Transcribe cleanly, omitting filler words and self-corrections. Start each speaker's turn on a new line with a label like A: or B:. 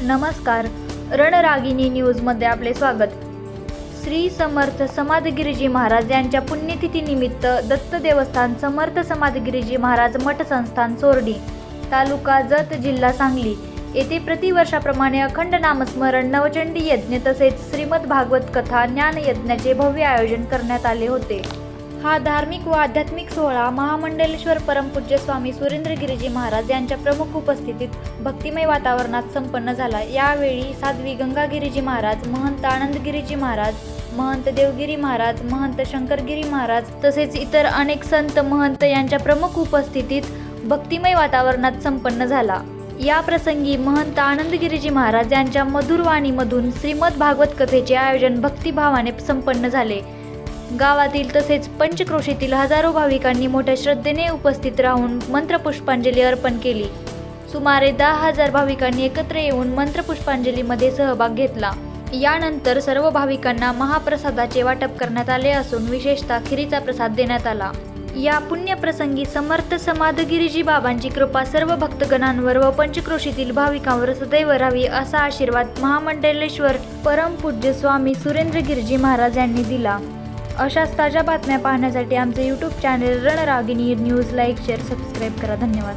A: नमस्कार, रणरागिणी न्यूजमध्ये आपले स्वागत। श्री समर्थ समाधगिरीजी महाराज यांच्या पुण्यतिथीनिमित्त दत्त देवस्थान समर्थ समाधगिरीजी महाराज मठ संस्थान सोरडी, तालुका जत, जिल्हा सांगली येथे प्रतिवर्षाप्रमाणे अखंड नामस्मरण, नवचंडी यज्ञ तसेच श्रीमद भागवत कथा ज्ञान यज्ञाचे भव्य आयोजन करण्यात आले होते। हा धार्मिक व आध्यात्मिक सोहळा महामंडलेश्वर परमपूज्य स्वामी सुरेंद्रगिरीजी महाराज यांच्या प्रमुख उपस्थितीत भक्तिमय वातावरणात संपन्न झाला। यावेळी साध्वी गंगागिरीजी महाराज, महंत आनंदगिरीजी महाराज, महंत देवगिरी महाराज, महंत शंकरगिरी महाराज तसेच इतर अनेक संत महंत यांच्या प्रमुख उपस्थितीत भक्तिमय वातावरणात संपन्न झाला। या प्रसंगी महंत आनंदगिरीजी महाराज यांच्या मधुर वाणीमधून श्रीमद भागवत कथेचे आयोजन भक्तिभावाने संपन्न झाले। गावातील तसेच पंचक्रोशीतील हजारो भाविकांनी मोठ्या श्रद्धेने उपस्थित राहून मंत्रपुष्पांजली अर्पण केली। सुमारे 10,000 भाविकांनी एकत्र येऊन मंत्रपुष्पांजलीमध्ये सहभाग घेतला। यानंतर सर्व भाविकांना महाप्रसादाचे वाटप करण्यात आले असून विशेषतः खिरीचा प्रसाद देण्यात आला। या पुण्यप्रसंगी समर्थ समाधगिरीजी बाबांची कृपा सर्व भक्तगणांवर व पंचक्रोशीतील भाविकांवर सदैव राहावी असा आशीर्वाद महामंडलेश्वर परमपूज्य स्वामी सुरेंद्रगिरीजी महाराज यांनी दिला। अशाच ताज्या बातम्या पाहण्यासाठी आमचे YouTube channel Ranragini news like, share, subscribe करा। धन्यवाद।